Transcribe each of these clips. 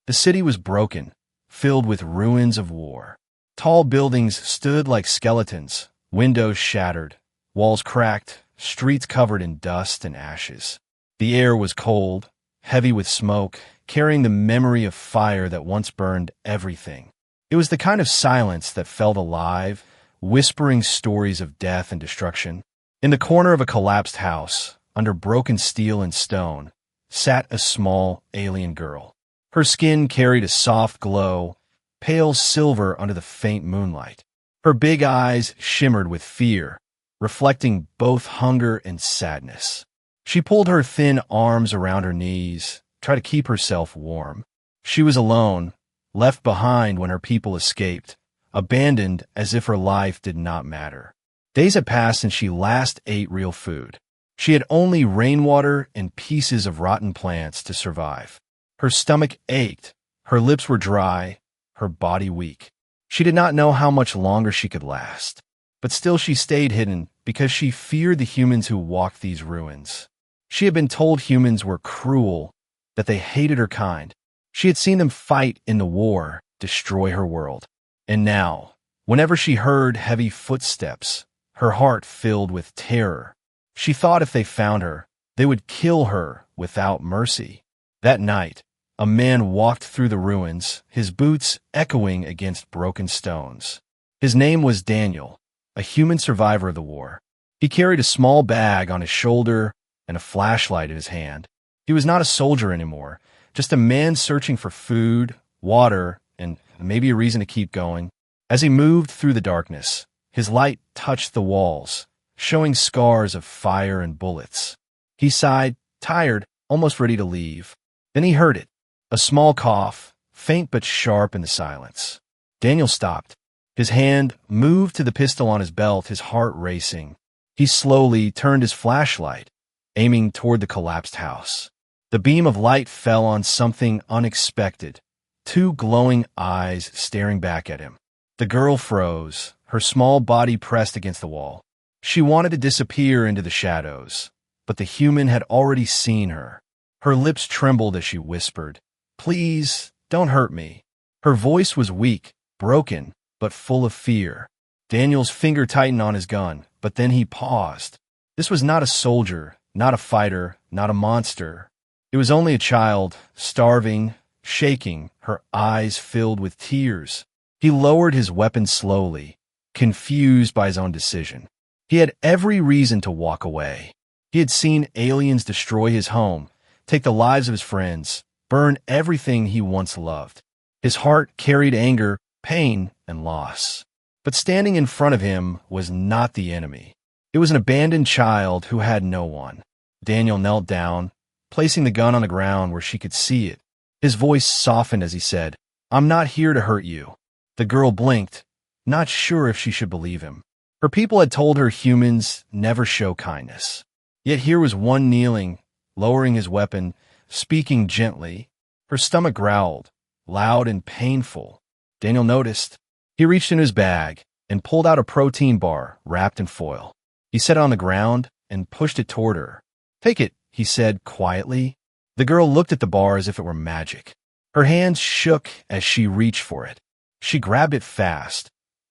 The city was broken, filled with ruins of war. Tall buildings stood like skeletons, windows shattered, walls cracked, streets covered in dust and ashes. The air was cold, heavy with smoke, carrying the memory of fire that once burned everything. It was the kind of silence that felt alive, whispering stories of death and destruction. In the corner of a collapsed house, under broken steel and stone, sat a small alien girl. Her skin carried a soft glow, pale silver under the faint moonlight. Her big eyes shimmered with fear, reflecting both hunger and sadness. She pulled her thin arms around her knees, tried to keep herself warm. She was alone, left behind when her people escaped, abandoned as if her life did not matter. Days had passed since she last ate real food. She had only rainwater and pieces of rotten plants to survive. Her stomach ached, her lips were dry, her body weak. She did not know how much longer she could last. But still she stayed hidden because she feared the humans who walked these ruins. She had been told humans were cruel, that they hated her kind. She had seen them fight in the war, destroy her world. And now, whenever she heard heavy footsteps, her heart filled with terror. She thought if they found her, they would kill her without mercy. That night, a man walked through the ruins, his boots echoing against broken stones. His name was Daniel, a human survivor of the war. He carried a small bag on his shoulder and a flashlight in his hand. He was not a soldier anymore, just a man searching for food, water, and maybe a reason to keep going. As he moved through the darkness, his light touched the walls, showing scars of fire and bullets. He sighed, tired, almost ready to leave. Then he heard it, a small cough, faint but sharp in the silence. Daniel stopped. His hand moved to the pistol on his belt, his heart racing. He slowly turned his flashlight, aiming toward the collapsed house. The beam of light fell on something unexpected, two glowing eyes staring back at him. The girl froze, her small body pressed against the wall. She wanted to disappear into the shadows, but the human had already seen her. Her lips trembled as she whispered, "Please, don't hurt me." Her voice was weak, broken, but full of fear. Daniel's finger tightened on his gun, but then he paused. This was not a soldier, not a fighter, not a monster. It was only a child, starving, shaking, her eyes filled with tears. He lowered his weapon slowly, confused by his own decision. He had every reason to walk away. He had seen aliens destroy his home, take the lives of his friends, burn everything he once loved. His heart carried anger, pain, and loss. But standing in front of him was not the enemy. It was an abandoned child who had no one. Daniel knelt down, placing the gun on the ground where she could see it. His voice softened as he said, "I'm not here to hurt you." The girl blinked, not sure if she should believe him. Her people had told her humans never show kindness. Yet here was one kneeling, lowering his weapon, speaking gently. Her stomach growled, loud and painful. Daniel noticed. He reached into his bag and pulled out a protein bar wrapped in foil. He set it on the ground and pushed it toward her. "Take it," he said quietly. The girl looked at the bar as if it were magic. Her hands shook as she reached for it. She grabbed it fast,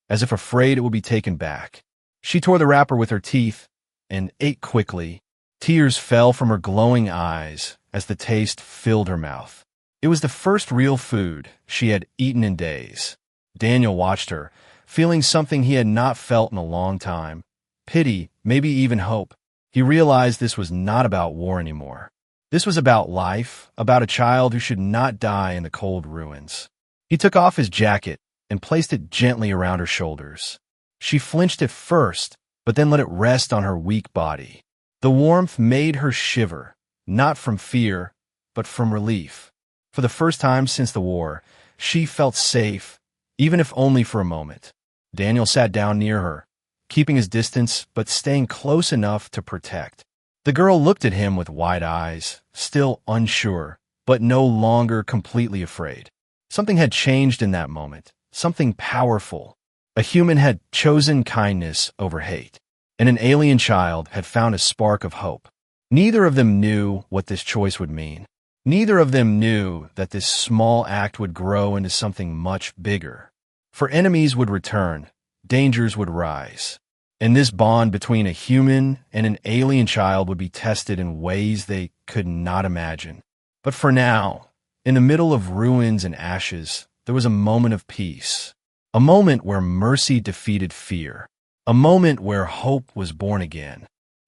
as if afraid it would be taken back. She tore the wrapper with her teeth and ate quickly. Tears fell from her glowing eyes as the taste filled her mouth. It was the first real food she had eaten in days. Daniel watched her, feeling something he had not felt in a long time. Pity, maybe even hope. He realized this was not about war anymore. This was about life, about a child who should not die in the cold ruins. He took off his jacket and placed it gently around her shoulders. She flinched at first, but then let it rest on her weak body. The warmth made her shiver, not from fear, but from relief. For the first time since the war, she felt safe, even if only for a moment. Daniel sat down near her, keeping his distance but staying close enough to protect. The girl looked at him with wide eyes, still unsure, but no longer completely afraid. Something had changed in that moment, something powerful. A human had chosen kindness over hate, and an alien child had found a spark of hope. Neither of them knew what this choice would mean. Neither of them knew that this small act would grow into something much bigger. For enemies would return, dangers would rise, and this bond between a human and an alien child would be tested in ways they could not imagine. But for now, in the middle of ruins and ashes, there was a moment of peace, a moment where mercy defeated fear, a moment where hope was born again.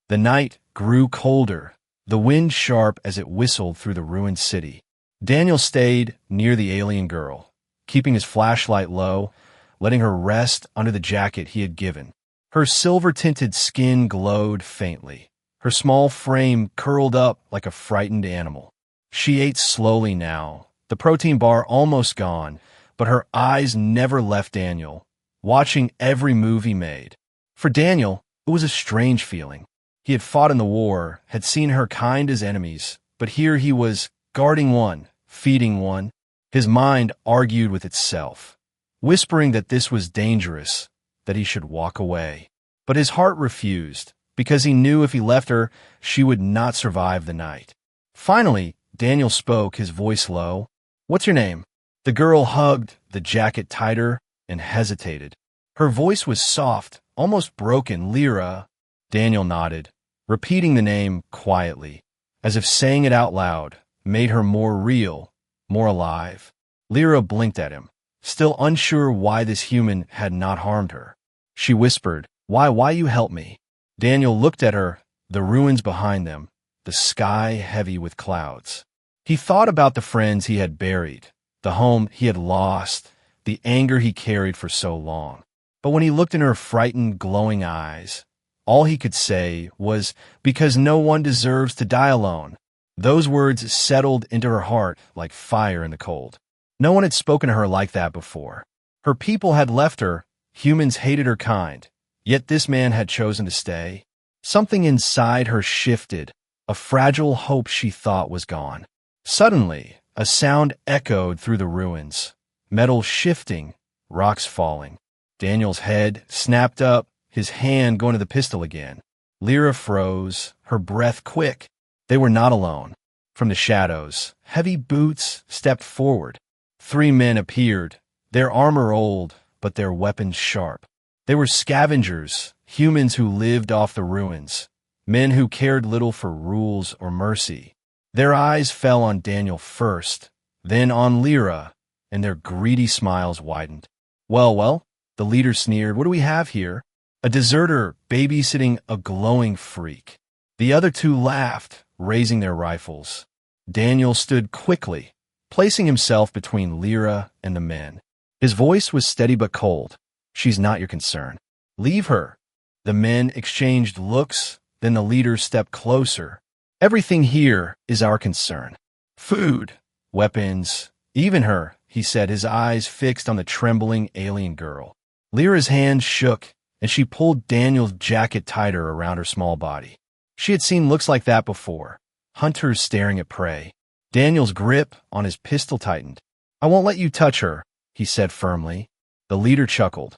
The night grew colder, the wind sharp as it whistled through the ruined city. Daniel stayed near the alien girl, keeping his flashlight low, letting her rest under the jacket he had given. Her silver-tinted skin glowed faintly, her small frame curled up like a frightened animal. She ate slowly now, the protein bar almost gone, but her eyes never left Daniel, watching every move he made. For Daniel, it was a strange feeling. He had fought in the war, had seen her kind as enemies, but here he was guarding one, feeding one. His mind argued with itself, whispering that this was dangerous, that he should walk away. But his heart refused, because he knew if he left her, she would not survive the night. Finally, Daniel spoke, his voice low. "What's your name?" The girl hugged the jacket tighter and hesitated. Her voice was soft, almost broken. "Lyra." Daniel nodded, repeating the name quietly, as if saying it out loud made her more real, more alive. Lyra blinked at him, still unsure why this human had not harmed her. She whispered, Why you help me?" Daniel looked at her, the ruins behind them, the sky heavy with clouds. He thought about the friends he had buried, the home he had lost, the anger he carried for so long. But when he looked in her frightened, glowing eyes, all he could say was, "Because no one deserves to die alone." Those words settled into her heart like fire in the cold. No one had spoken to her like that before. Her people had left her, humans hated her kind, yet this man had chosen to stay. Something inside her shifted, a fragile hope she thought was gone. Suddenly, a sound echoed through the ruins, metal shifting, rocks falling. Daniel's head snapped up, his hand going to the pistol again. Lyra froze, her breath quick. They were not alone. From the shadows, heavy boots stepped forward. 3 men appeared, their armor old, but their weapons sharp. They were scavengers, humans who lived off the ruins, men who cared little for rules or mercy. Their eyes fell on Daniel first, then on Lyra, and their greedy smiles widened. Well, the leader sneered. "What do we have here?" "A deserter babysitting a glowing freak." The other 2 laughed, raising their rifles. Daniel stood quickly, placing himself between Lyra and the men. His voice was steady but cold. "She's not your concern. Leave her." The men exchanged looks, then the leader stepped closer. "Everything here is our concern. Food, weapons, even her," he said, his eyes fixed on the trembling alien girl. Lyra's hand shook, and she pulled Daniel's jacket tighter around her small body. She had seen looks like that before, hunters staring at prey. Daniel's grip on his pistol tightened. "I won't let you touch her," he said firmly. The leader chuckled.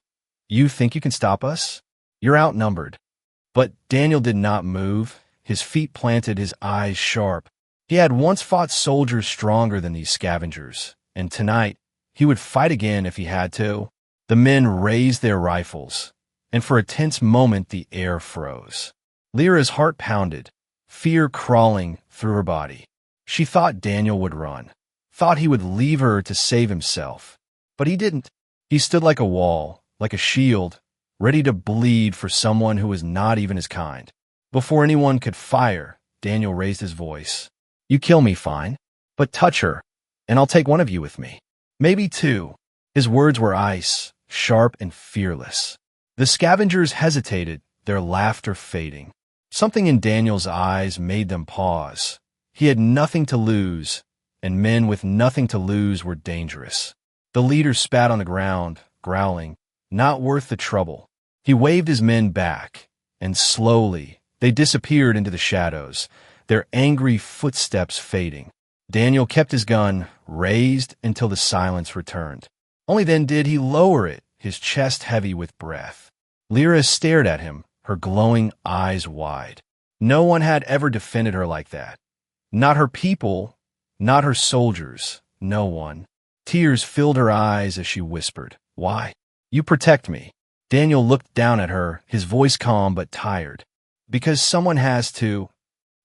"You think you can stop us? You're outnumbered." But Daniel did not move, his feet planted, his eyes sharp. He had once fought soldiers stronger than these scavengers, and tonight he would fight again if he had to. The men raised their rifles, and for a tense moment the air froze. Lyra's heart pounded, fear crawling through her body. She thought Daniel would run, thought he would leave her to save himself. But he didn't. He stood like a wall, like a shield, ready to bleed for someone who was not even his kind. Before anyone could fire, Daniel raised his voice. "You kill me, fine, but touch her, and I'll take one of you with me. Maybe 2. His words were ice, sharp and fearless. The scavengers hesitated, their laughter fading. Something in Daniel's eyes made them pause. He had nothing to lose, and men with nothing to lose were dangerous. The leader spat on the ground, growling, "Not worth the trouble." He waved his men back, and slowly they disappeared into the shadows, their angry footsteps fading. Daniel kept his gun raised until the silence returned. Only then did he lower it, his chest heavy with breath. Lyra stared at him, her glowing eyes wide. No one had ever defended her like that. Not her people, Not her soldiers. No one. Tears filled her eyes as she whispered, "Why? You protect me." Daniel looked down at her, his voice calm but tired. "Because someone has to."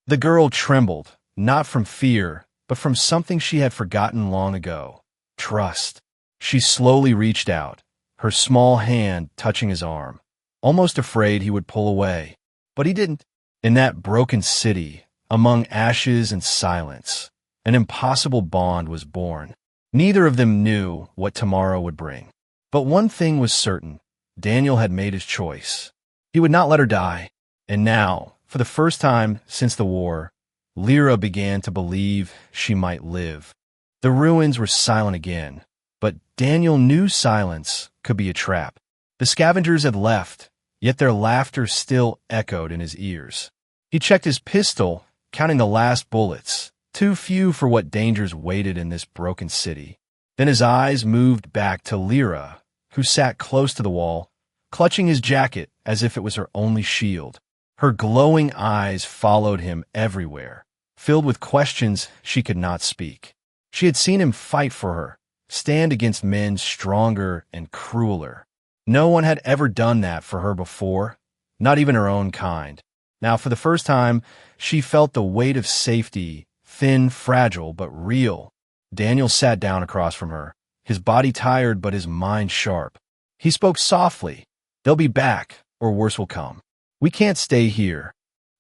The girl trembled, not from fear, but from something she had forgotten long ago. Trust. She slowly reached out, her small hand touching his arm, almost afraid he would pull away. But he didn't. In that broken city, among ashes and silence, an impossible bond was born. Neither of them knew what tomorrow would bring. But one thing was certain. Daniel had made his choice. He would not let her die. And now, for the first time since the war, Lyra began to believe she might live. The ruins were silent again, but Daniel knew silence could be a trap. The scavengers had left, yet their laughter still echoed in his ears. He checked his pistol, counting the last bullets, too few for what dangers waited in this broken city. Then his eyes moved back to Lyra, who sat close to the wall, clutching his jacket as if it was her only shield. Her glowing eyes followed him everywhere, filled with questions she could not speak. She had seen him fight for her, stand against men stronger and crueler. No one had ever done that for her before, not even her own kind. Now, for the first time, she felt the weight of safety, thin, fragile, but real. Daniel sat down across from her, his body tired but his mind sharp. He spoke softly. "They'll be back, or worse will come. We can't stay here."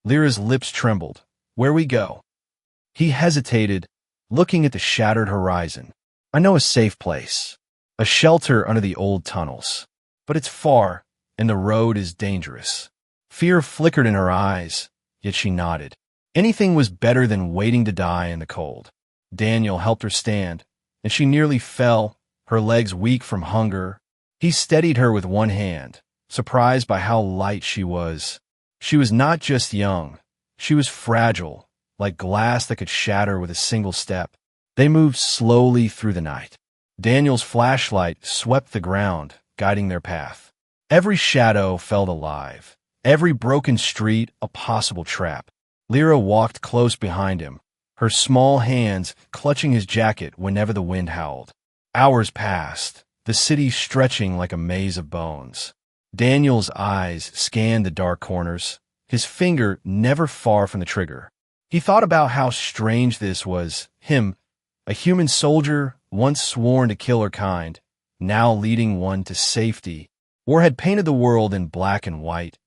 Lyra's lips trembled. "Where we go?" He hesitated, looking at the shattered horizon. "I know a safe place, a shelter under the old tunnels. But it's far, and the road is dangerous." Fear flickered in her eyes, yet she nodded. Anything was better than waiting to die in the cold. Daniel helped her stand, and she nearly fell, her legs weak from hunger. He steadied her with one hand, surprised by how light she was. She was not just young. She was fragile, like glass that could shatter with a single step. They moved slowly through the night. Daniel's flashlight swept the ground, guiding their path. Every shadow felt alive. Every broken street a possible trap. Lyra walked close behind him, her small hands clutching his jacket whenever the wind howled. Hours passed, the city stretching like a maze of bones. Daniel's eyes scanned the dark corners, his finger never far from the trigger. He thought about how strange this was, him, a human soldier once sworn to kill her kind, now leading one to safety. War had painted the world in black and white,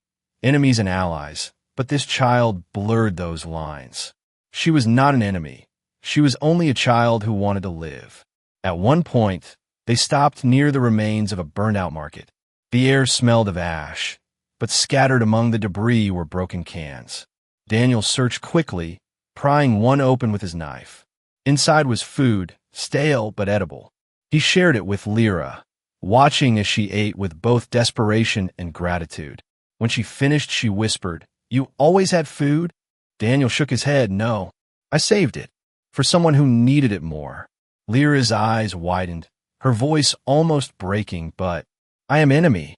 enemies and allies, but this child blurred those lines. She was not an enemy. She was only a child who wanted to live. At one point, they stopped near the remains of a burned-out market. The air smelled of ash, but scattered among the debris were broken cans. Daniel searched quickly, prying one open with his knife. Inside was food, stale but edible. He shared it with Lyra, watching as she ate with both desperation and gratitude. When she finished, she whispered, "You always had food?" Daniel shook his head. "No, I saved it. For someone who needed it more." Lyra's eyes widened, her voice almost breaking, "But I am enemy."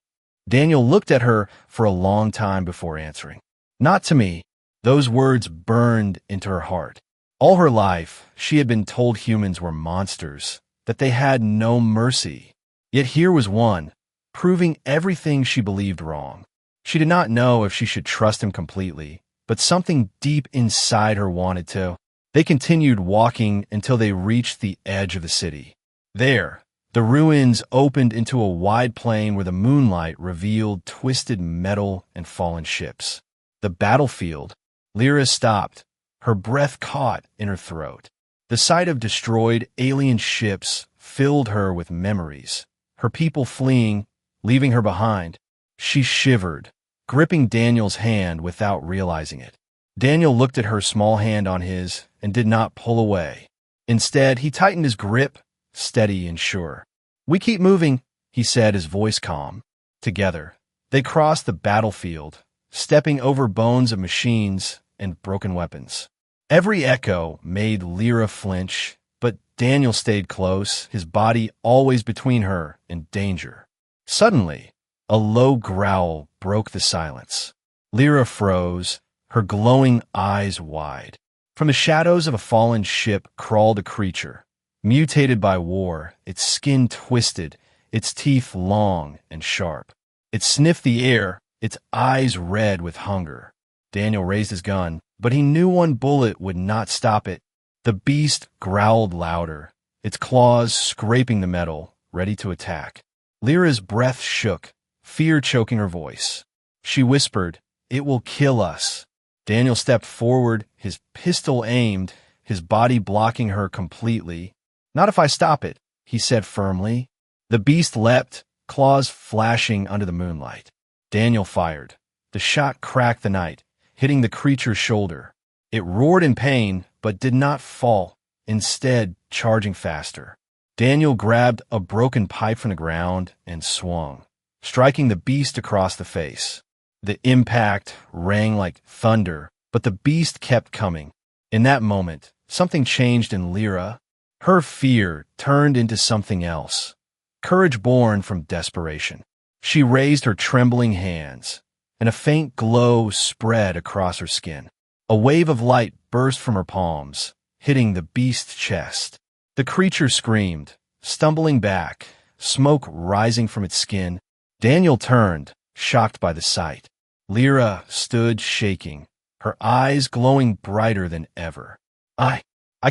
Daniel looked at her for a long time before answering. "Not to me." Those words burned into her heart. All her life, she had been told humans were monsters, that they had no mercy. Yet here was one, proving everything she believed wrong. She did not know if she should trust him completely, but something deep inside her wanted to. They continued walking until they reached the edge of the city. There, the ruins opened into a wide plain where the moonlight revealed twisted metal and fallen ships. The battlefield. Lyra stopped, her breath caught in her throat. The sight of destroyed alien ships filled her with memories, her people fleeing, leaving her behind. She shivered, gripping Daniel's hand without realizing it. Daniel looked at her small hand on his and did not pull away. Instead, he tightened his grip, steady and sure. "We keep moving," he said, his voice calm. Together, they crossed the battlefield, stepping over bones of machines and broken weapons. Every echo made Lyra flinch, but Daniel stayed close, his body always between her and danger. Suddenly, a low growl broke the silence. Lyra froze, her glowing eyes wide. From the shadows of a fallen ship crawled a creature. Mutated by war, its skin twisted, its teeth long and sharp. It sniffed the air, its eyes red with hunger. Daniel raised his gun, but he knew one bullet would not stop it. The beast growled louder, its claws scraping the metal, ready to attack. Lyra's breath shook, fear choking her voice. She whispered, "It will kill us." Daniel stepped forward, his pistol aimed, his body blocking her completely. "Not if I stop it," he said firmly. The beast leapt, claws flashing under the moonlight. Daniel fired. The shot cracked the night, hitting the creature's shoulder. It roared in pain, but did not fall, instead charging faster. Daniel grabbed a broken pipe from the ground and swung, striking the beast across the face. The impact rang like thunder, but the beast kept coming. In that moment, something changed in Lyra. Her fear turned into something else. Courage born from desperation. She raised her trembling hands, and a faint glow spread across her skin. A wave of light burst from her palms, hitting the beast's chest. The creature screamed, stumbling back, smoke rising from its skin. Daniel turned, shocked by the sight. Lyra stood shaking, her eyes glowing brighter than ever. I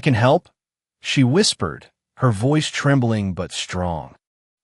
can help?" she whispered, her voice trembling but strong.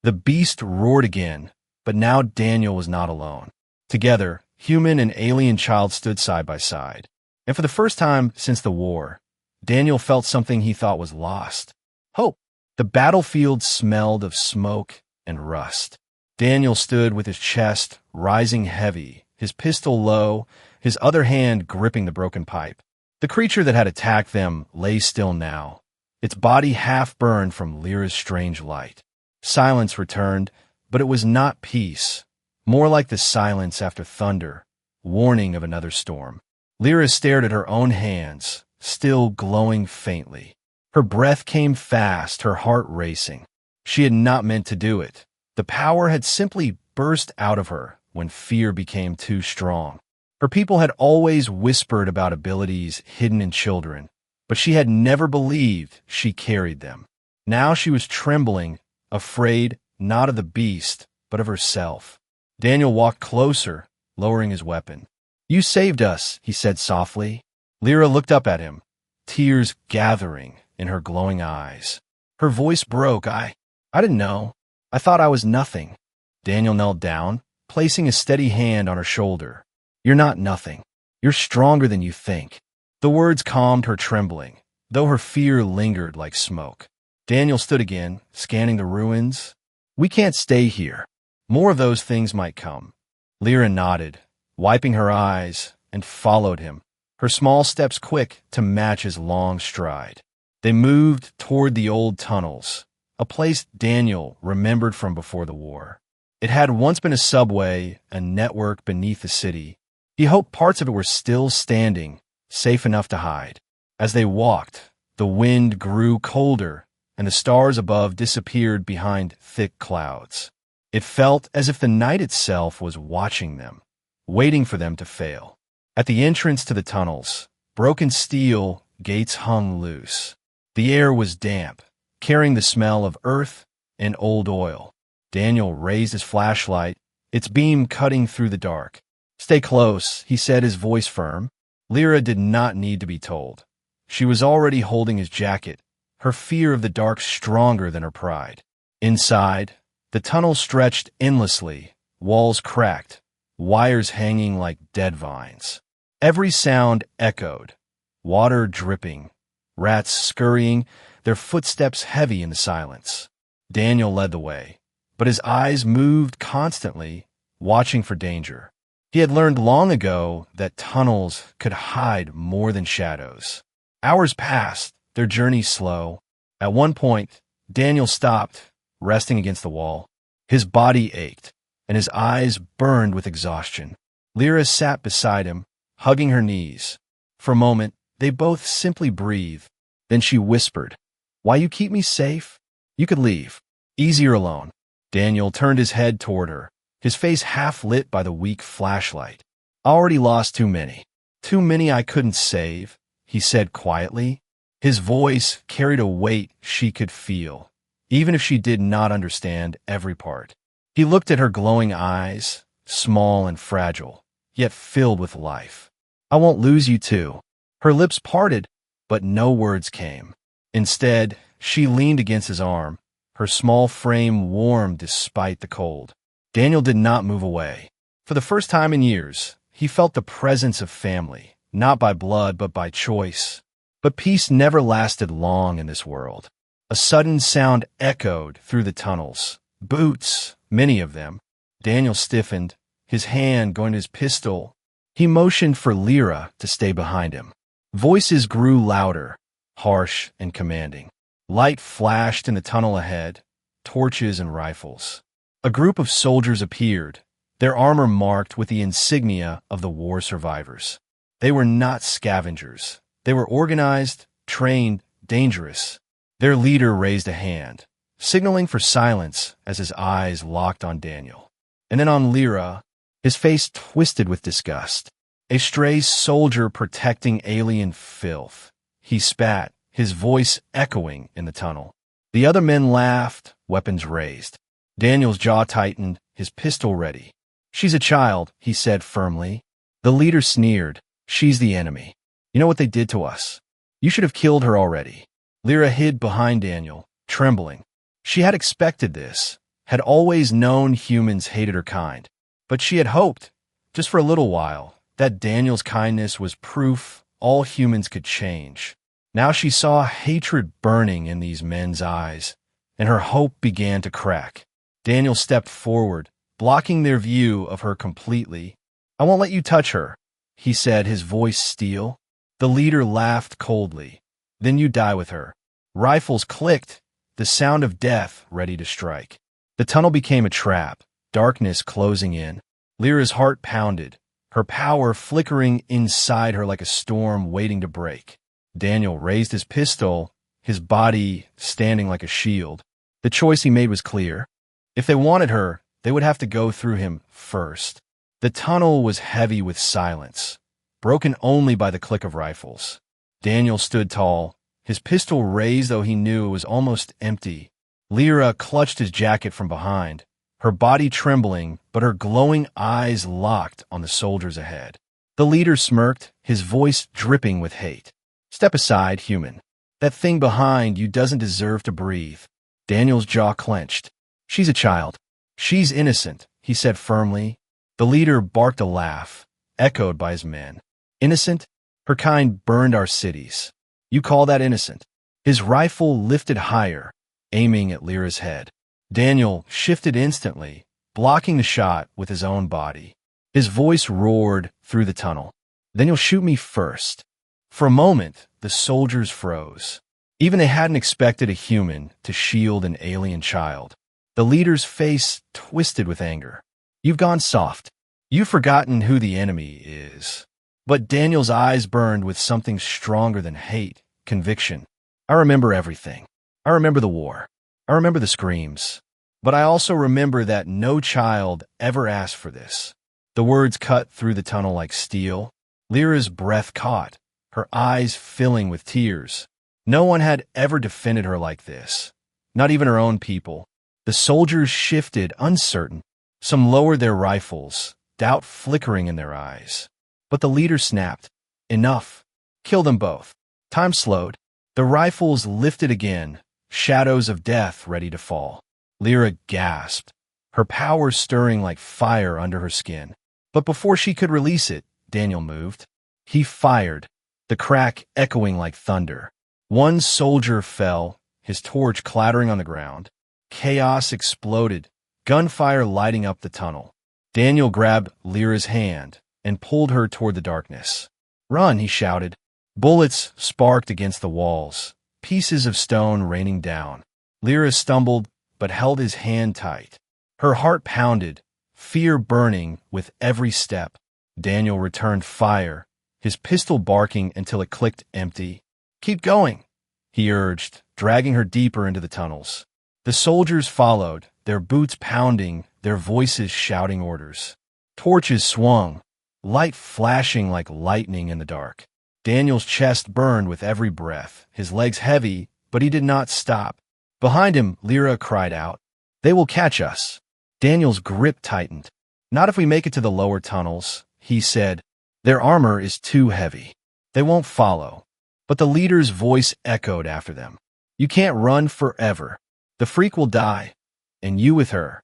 The beast roared again, but now Daniel was not alone. Together, human and alien child stood side by side. And for the first time since the war, Daniel felt something he thought was lost. Hope. The battlefield smelled of smoke and rust. Daniel stood with his chest rising heavy, his pistol low, his other hand gripping the broken pipe. The creature that had attacked them lay still now, its body half burned from Lyra's strange light. Silence returned, but it was not peace, more like the silence after thunder, warning of another storm. Lyra stared at her own hands, still glowing faintly. Her breath came fast, her heart racing. She had not meant to do it. The power had simply burst out of her when fear became too strong. Her people had always whispered about abilities hidden in children, but she had never believed she carried them. Now she was trembling, afraid not of the beast, but of herself. Daniel walked closer, lowering his weapon. "You saved us," he said softly. Lyra looked up at him, tears gathering in her glowing eyes. Her voice broke. I didn't know. I thought I was nothing." Daniel knelt down, placing a steady hand on her shoulder. "You're not nothing. You're stronger than you think." The words calmed her trembling, though her fear lingered like smoke. Daniel stood again, scanning the ruins. "We can't stay here. More of those things might come." Lyra nodded, wiping her eyes, and followed him, her small steps quick to match his long stride. They moved toward the old tunnels, a place Daniel remembered from before the war. It had once been a subway, a network beneath the city. He hoped parts of it were still standing, safe enough to hide. As they walked, the wind grew colder, and the stars above disappeared behind thick clouds. It felt as if the night itself was watching them, waiting for them to fail. At the entrance to the tunnels, broken steel gates hung loose. The air was damp, carrying the smell of earth and old oil. Daniel raised his flashlight, its beam cutting through the dark. "Stay close," he said, his voice firm. Lyra did not need to be told. She was already holding his jacket, her fear of the dark stronger than her pride. Inside, the tunnel stretched endlessly, walls cracked, wires hanging like dead vines. Every sound echoed, water dripping, rats scurrying, their footsteps heavy in the silence. Daniel led the way, but his eyes moved constantly, watching for danger. He had learned long ago that tunnels could hide more than shadows. Hours passed, their journey slow. At one point, Daniel stopped, resting against the wall. His body ached, and his eyes burned with exhaustion. Lyra sat beside him, hugging her knees. For a moment, they both simply breathed. Then she whispered, "Why you keep me safe? You could leave. Easier alone." Daniel turned his head toward her, his face half lit by the weak flashlight. "I already lost too many. Too many I couldn't save," he said quietly. His voice carried a weight she could feel, even if she did not understand every part. He looked at her glowing eyes, small and fragile, yet filled with life. I won't lose you too. Her lips parted, but no words came. Instead, she leaned against his arm, her small frame warm despite the cold. Daniel did not move away. For the first time in years, he felt the presence of family, not by blood but by choice. But peace never lasted long in this world. A sudden sound echoed through the tunnels. Boots, many of them. Daniel stiffened, his hand going to his pistol. He motioned for Lyra to stay behind him. Voices grew louder, harsh and commanding. Light flashed in the tunnel ahead, torches and rifles. A group of soldiers appeared, their armor marked with the insignia of the war survivors. They were not scavengers. They were organized, trained, dangerous. Their leader raised a hand, signaling for silence as his eyes locked on Daniel. And then on Lyra, his face twisted with disgust. A stray soldier protecting alien filth. He spat, his voice echoing in the tunnel. The other men laughed, weapons raised. Daniel's jaw tightened, his pistol ready. She's a child, he said firmly. The leader sneered. She's the enemy. You know what they did to us? You should have killed her already. Lyra hid behind Daniel, trembling. She had expected this, had always known humans hated her kind. But she had hoped, just for a little while, that Daniel's kindness was proof all humans could change. Now she saw hatred burning in these men's eyes, and her hope began to crack. Daniel stepped forward, blocking their view of her completely. I won't let you touch her, he said, his voice steel. The leader laughed coldly. Then you die with her. Rifles clicked, the sound of death ready to strike. The tunnel became a trap, darkness closing in. Lyra's heart pounded, her power flickering inside her like a storm waiting to break. Daniel raised his pistol, his body standing like a shield. The choice he made was clear. If they wanted her, they would have to go through him first. The tunnel was heavy with silence, broken only by the click of rifles. Daniel stood tall, his pistol raised though he knew it was almost empty. Lyra clutched his jacket from behind, her body trembling, but her glowing eyes locked on the soldiers ahead. The leader smirked, his voice dripping with hate. Step aside, human. That thing behind you doesn't deserve to breathe. Daniel's jaw clenched. She's a child. She's innocent, he said firmly. The leader barked a laugh, echoed by his men. Innocent? Her kind burned our cities. You call that innocent? His rifle lifted higher, aiming at Lyra's head. Daniel shifted instantly, blocking the shot with his own body. His voice roared through the tunnel. Then you'll shoot me first. For a moment, the soldiers froze. Even they hadn't expected a human to shield an alien child. The leader's face twisted with anger. You've gone soft. You've forgotten who the enemy is. But Daniel's eyes burned with something stronger than hate, conviction. I remember everything. I remember the war. I remember the screams. But I also remember that no child ever asked for this. The words cut through the tunnel like steel. Lyra's breath caught, her eyes filling with tears. No one had ever defended her like this, not even her own people. The soldiers shifted, uncertain. Some lowered their rifles, doubt flickering in their eyes. But the leader snapped. Enough. Kill them both. Time slowed. The rifles lifted again, shadows of death ready to fall. Lyra gasped, her power stirring like fire under her skin. But before she could release it, Daniel moved. He fired, the crack echoing like thunder. One soldier fell, his torch clattering on the ground. Chaos exploded, gunfire lighting up the tunnel. Daniel grabbed Lyra's hand and pulled her toward the darkness. Run, he shouted. Bullets sparked against the walls, pieces of stone raining down. Lyra stumbled, but held his hand tight. Her heart pounded, fear burning with every step. Daniel returned fire, his pistol barking until it clicked empty. Keep going, he urged, dragging her deeper into the tunnels. The soldiers followed, their boots pounding, their voices shouting orders. Torches swung, light flashing like lightning in the dark. Daniel's chest burned with every breath, his legs heavy, but he did not stop. Behind him, Lyra cried out, "They will catch us." Daniel's grip tightened. "Not if we make it to the lower tunnels," he said. "Their armor is too heavy. They won't follow." But the leader's voice echoed after them. "You can't run forever. The freak will die, and you with her."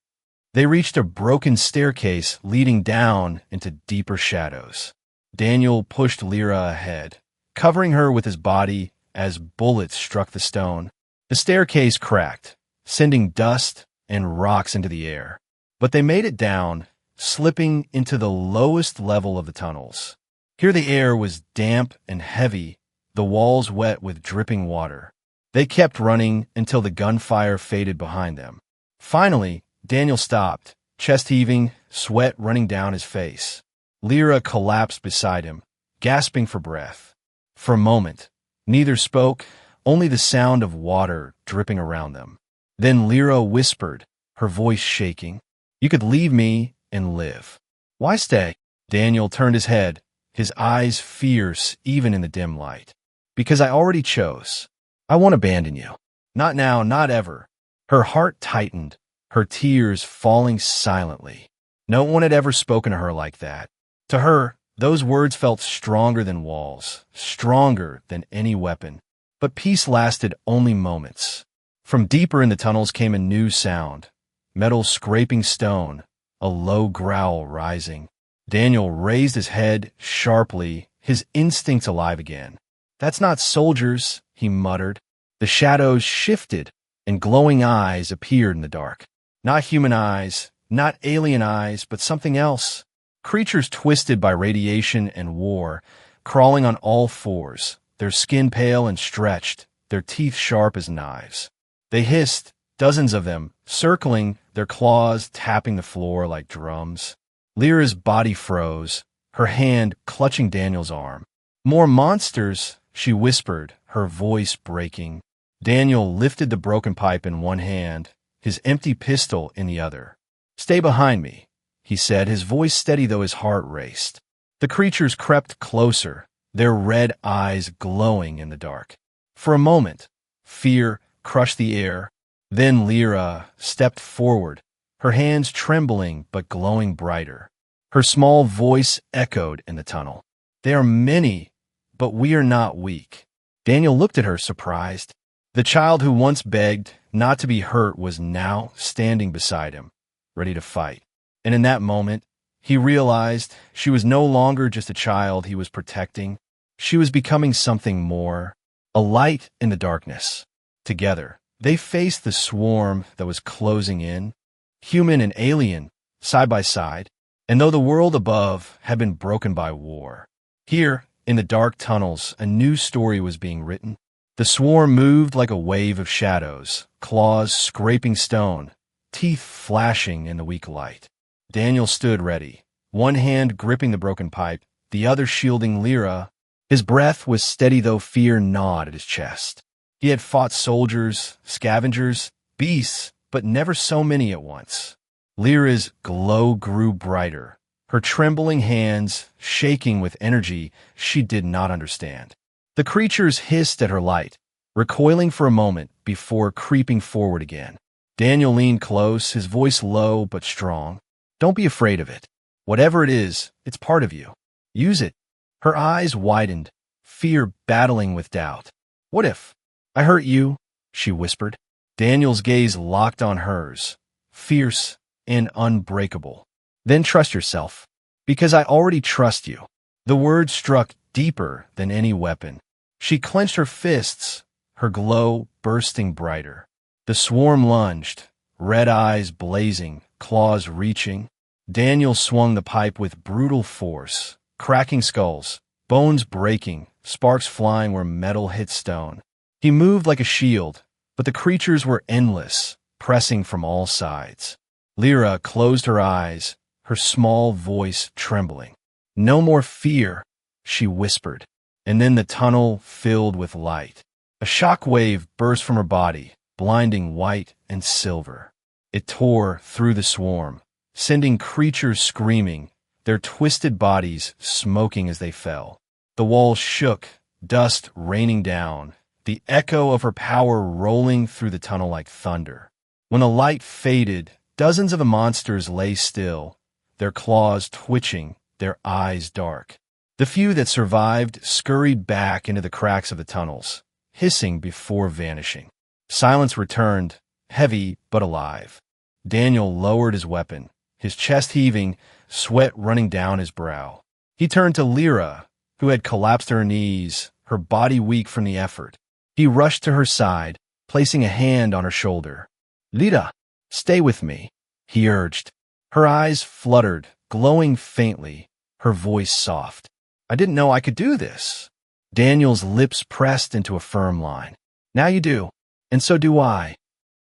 They reached a broken staircase leading down into deeper shadows. Daniel pushed Lyra ahead, covering her with his body as bullets struck the stone. The staircase cracked, sending dust and rocks into the air. But they made it down, slipping into the lowest level of the tunnels. Here the air was damp and heavy, the walls wet with dripping water. They kept running until the gunfire faded behind them. Finally, Daniel stopped, chest heaving, sweat running down his face. Lyra collapsed beside him, gasping for breath. For a moment, neither spoke, only the sound of water dripping around them. Then Lyra whispered, her voice shaking, "You could leave me and live. Why stay?" Daniel turned his head, his eyes fierce even in the dim light. "Because I already chose. I won't abandon you. Not now, not ever." Her heart tightened, her tears falling silently. No one had ever spoken to her like that. To her, those words felt stronger than walls, stronger than any weapon. But peace lasted only moments. From deeper in the tunnels came a new sound, metal scraping stone, a low growl rising. Daniel raised his head sharply, his instincts alive again. "That's not soldiers," he muttered. The shadows shifted, and glowing eyes appeared in the dark. Not human eyes, not alien eyes, but something else. Creatures twisted by radiation and war, crawling on all fours, their skin pale and stretched, their teeth sharp as knives. They hissed, dozens of them, circling, their claws tapping the floor like drums. Lyra's body froze, her hand clutching Daniel's arm. "More monsters," she whispered, her voice breaking. Daniel lifted the broken pipe in one hand, his empty pistol in the other. "Stay behind me," he said, his voice steady though his heart raced. The creatures crept closer, their red eyes glowing in the dark. For a moment, fear crushed the air. Then Lyra stepped forward, her hands trembling but glowing brighter. Her small voice echoed in the tunnel. "They are many, but we are not weak." Daniel looked at her, surprised. The child who once begged not to be hurt was now standing beside him, ready to fight. And in that moment, he realized she was no longer just a child he was protecting. She was becoming something more, a light in the darkness. Together, they faced the swarm that was closing in, human and alien, side by side. And though the world above had been broken by war, here, in the dark tunnels, a new story was being written. The swarm moved like a wave of shadows, claws scraping stone, teeth flashing in the weak light. Daniel stood ready, one hand gripping the broken pipe, the other shielding Lyra. His breath was steady though fear gnawed at his chest. He had fought soldiers, scavengers, beasts, but never so many at once. Lyra's glow grew brighter, her trembling hands shaking with energy she did not understand. The creatures hissed at her light, recoiling for a moment before creeping forward again. Daniel leaned close, his voice low but strong. "Don't be afraid of it. Whatever it is, it's part of you. Use it." Her eyes widened, fear battling with doubt. "What if I hurt you?" she whispered. Daniel's gaze locked on hers, fierce and unbreakable. "Then trust yourself, because I already trust you." The words struck deeper than any weapon. She clenched her fists, her glow bursting brighter. The swarm lunged, red eyes blazing, claws reaching. Daniel swung the pipe with brutal force, cracking skulls, bones breaking, sparks flying where metal hit stone. He moved like a shield, but the creatures were endless, pressing from all sides. Lyra closed her eyes, her small voice trembling. "No more fear," she whispered, and then the tunnel filled with light. A shock wave burst from her body, blinding white and silver. It tore through the swarm, sending creatures screaming, their twisted bodies smoking as they fell. The walls shook, dust raining down, the echo of her power rolling through the tunnel like thunder. When the light faded, dozens of the monsters lay still, their claws twitching, their eyes dark. The few that survived scurried back into the cracks of the tunnels, hissing before vanishing. Silence returned, heavy but alive. Daniel lowered his weapon, his chest heaving, sweat running down his brow. He turned to Lyra, who had collapsed to her knees, her body weak from the effort. He rushed to her side, placing a hand on her shoulder. "Lyra, stay with me," he urged. Her eyes fluttered, glowing faintly, her voice soft. "I didn't know I could do this." Daniel's lips pressed into a firm line. "Now you do, and so do I."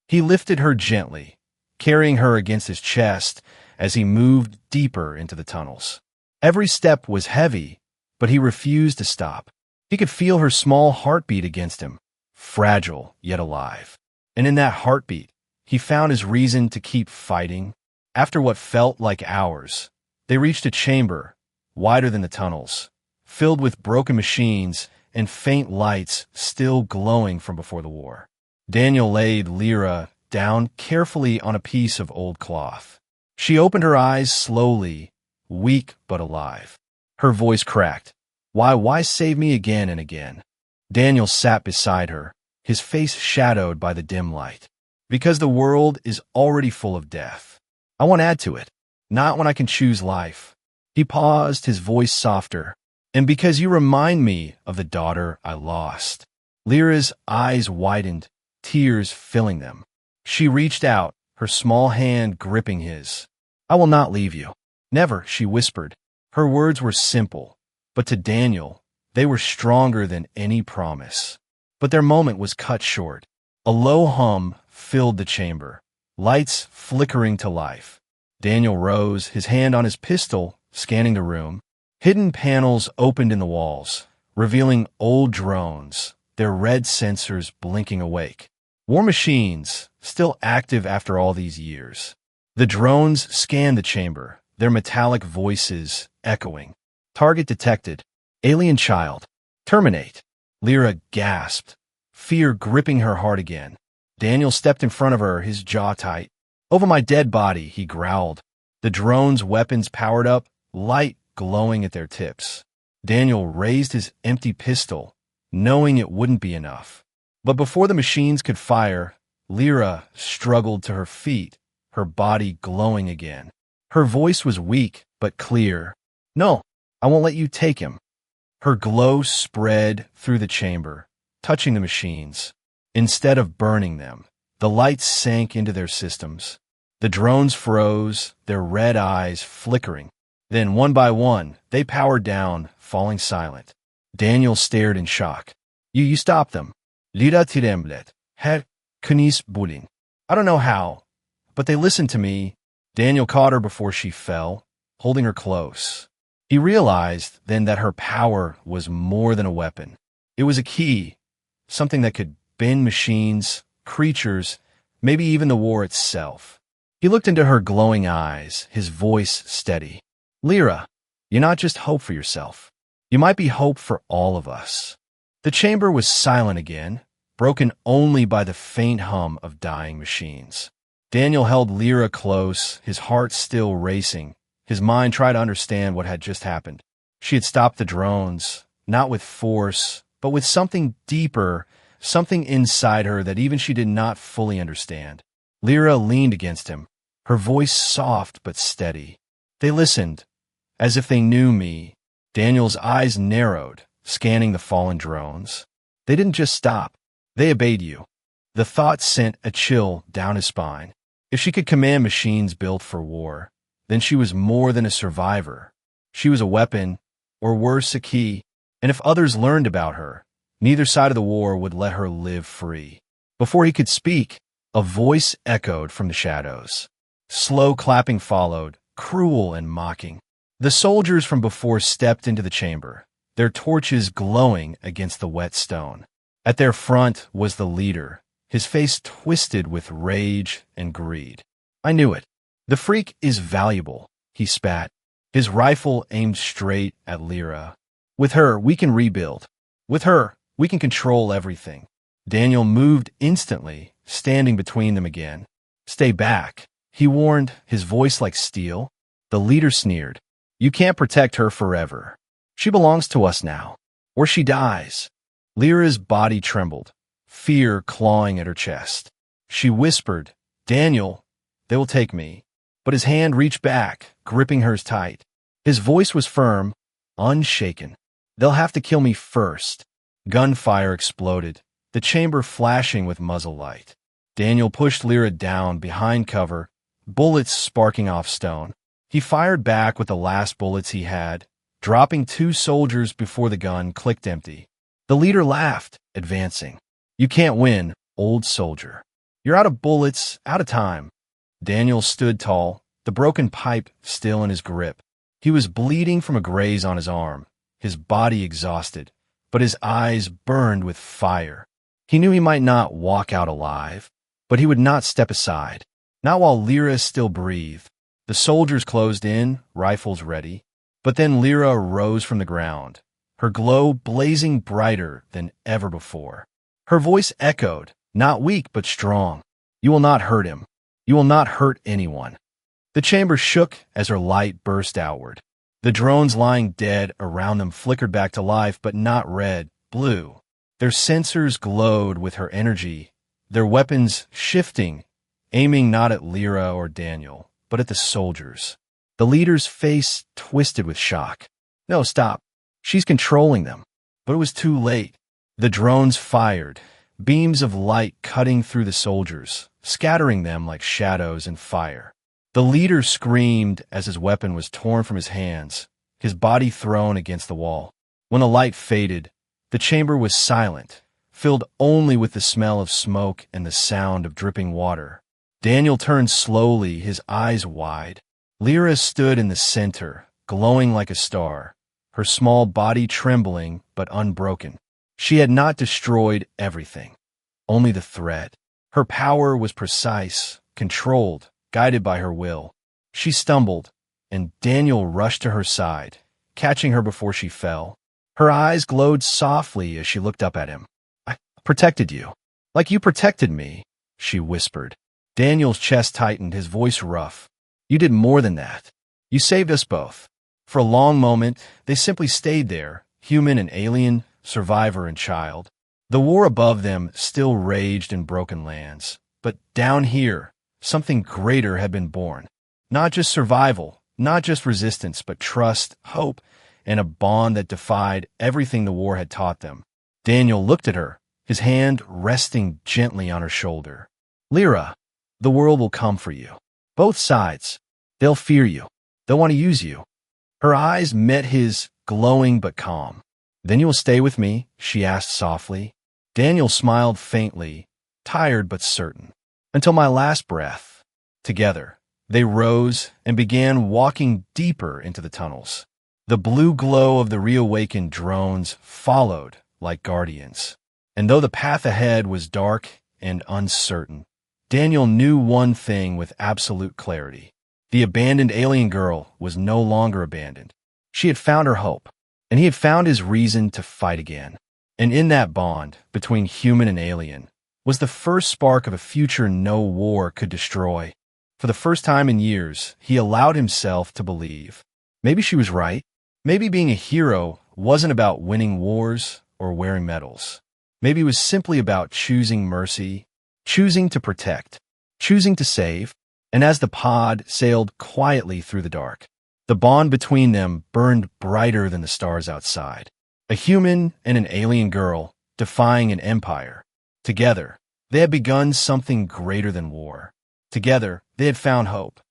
He lifted her gently, carrying her against his chest as he moved deeper into the tunnels. Every step was heavy, but he refused to stop. He could feel her small heartbeat against him, fragile yet alive. And in that heartbeat, he found his reason to keep fighting. After what felt like hours, they reached a chamber, wider than the tunnels, filled with broken machines and faint lights still glowing from before the war. Daniel laid Lyra down carefully on a piece of old cloth. She opened her eyes slowly, weak but alive. Her voice cracked. Why save me again and again?" Daniel sat beside her, his face shadowed by the dim light. "Because the world is already full of death. I won't add to it, not when I can choose life." He paused, his voice softer. "And because you remind me of the daughter I lost." Lyra's eyes widened, tears filling them. She reached out, her small hand gripping his. "I will not leave you. Never," she whispered. Her words were simple, but to Daniel, they were stronger than any promise. But their moment was cut short. A low hum filled the chamber, lights flickering to life. Daniel rose, his hand on his pistol, scanning the room. Hidden panels opened in the walls, revealing old drones, their red sensors blinking awake. War machines, still active after all these years. The drones scanned the chamber, their metallic voices echoing. "Target detected. Alien child. Terminate." Lyra gasped, fear gripping her heart again. Daniel stepped in front of her, his jaw tight. "Over my dead body," he growled. The drone's weapons powered up, light glowing at their tips. Daniel raised his empty pistol, knowing it wouldn't be enough. But before the machines could fire, Lyra struggled to her feet, her body glowing again. Her voice was weak but clear. "No, I won't let you take him." Her glow spread through the chamber, touching the machines. Instead of burning them, the lights sank into their systems. The drones froze, their red eyes flickering. Then, one by one, they powered down, falling silent. Daniel stared in shock. You stopped them. Lyra tremblet. Her kunis bulin. I don't know how, but they listened to me." Daniel caught her before she fell, holding her close. He realized then that her power was more than a weapon. It was a key, something that could bend machines, creatures, maybe even the war itself. He looked into her glowing eyes, his voice steady. "Lyra, you're not just hope for yourself. You might be hope for all of us." The chamber was silent again, broken only by the faint hum of dying machines. Daniel held Lyra close, his heart still racing. His mind tried to understand what had just happened. She had stopped the drones, not with force, but with something deeper, something inside her that even she did not fully understand. Lyra leaned against him, her voice soft but steady. They listened, as if they knew me. Daniel's eyes narrowed, scanning the fallen drones. They didn't just stop. They obeyed you. The thought sent a chill down his spine. If she could command machines built for war, then she was more than a survivor. She was a weapon, or worse, a key. And if others learned about her, neither side of the war would let her live free. Before he could speak, a voice echoed from the shadows. Slow clapping followed, cruel and mocking. The soldiers from before stepped into the chamber, their torches glowing against the wet stone. At their front was the leader, his face twisted with rage and greed. I knew it. The freak is valuable, he spat, his rifle aimed straight at Lyra. With her, we can rebuild. With her, we can control everything. Daniel moved instantly, standing between them again. Stay back, he warned, his voice like steel. The leader sneered. You can't protect her forever. She belongs to us now, or she dies. Lyra's body trembled, fear clawing at her chest. She whispered, Daniel, they will take me. But his hand reached back, gripping hers tight. His voice was firm, unshaken. They'll have to kill me first. Gunfire exploded, the chamber flashing with muzzle light. Daniel pushed Lyra down behind cover, bullets sparking off stone. He fired back with the last bullets he had, dropping 2 soldiers before the gun clicked empty. The leader laughed, advancing. You can't win, old soldier. You're out of bullets, out of time. Daniel stood tall, the broken pipe still in his grip. He was bleeding from a graze on his arm, his body exhausted, but his eyes burned with fire. He knew he might not walk out alive, but he would not step aside, not while Lyra still breathed. The soldiers closed in, rifles ready, but then Lyra rose from the ground, her glow blazing brighter than ever before. Her voice echoed, not weak but strong. You will not hurt him. You will not hurt anyone. The chamber shook as her light burst outward. The drones lying dead around them flickered back to life, but not red, blue. Their sensors glowed with her energy, their weapons shifting, aiming not at Lyra or Daniel, but at the soldiers. The leader's face twisted with shock. No, stop. She's controlling them. But it was too late. The drones fired, beams of light cutting through the soldiers, scattering them like shadows in fire. The leader screamed as his weapon was torn from his hands, his body thrown against the wall. When the light faded, the chamber was silent, filled only with the smell of smoke and the sound of dripping water. Daniel turned slowly, his eyes wide. Lyra stood in the center, glowing like a star, her small body trembling but unbroken. She had not destroyed everything, only the thread. Her power was precise, controlled, guided by her will. She stumbled, and Daniel rushed to her side, catching her before she fell. Her eyes glowed softly as she looked up at him. I protected you, like you protected me, she whispered. Daniel's chest tightened, his voice rough. You did more than that. You saved us both. For a long moment, they simply stayed there, human and alien, survivor and child. The war above them still raged in broken lands, but down here, something greater had been born. Not just survival, not just resistance, but trust, hope, and a bond that defied everything the war had taught them. Daniel looked at her, his hand resting gently on her shoulder. Lyra, the world will come for you. Both sides. They'll fear you. They'll want to use you. Her eyes met his, glowing but calm. Then you will stay with me? She asked softly. Daniel smiled faintly, tired but certain. Until my last breath. Together, they rose and began walking deeper into the tunnels. The blue glow of the reawakened drones followed like guardians. And though the path ahead was dark and uncertain, Daniel knew one thing with absolute clarity. The abandoned alien girl was no longer abandoned. She had found her hope, and he had found his reason to fight again. And in that bond between human and alien was the first spark of a future no war could destroy. For the first time in years, he allowed himself to believe. Maybe she was right. Maybe being a hero wasn't about winning wars or wearing medals. Maybe it was simply about choosing mercy, choosing to protect, choosing to save. And as the pod sailed quietly through the dark, the bond between them burned brighter than the stars outside. A human and an alien girl defying an empire. Together, they had begun something greater than war. Together, they had found hope.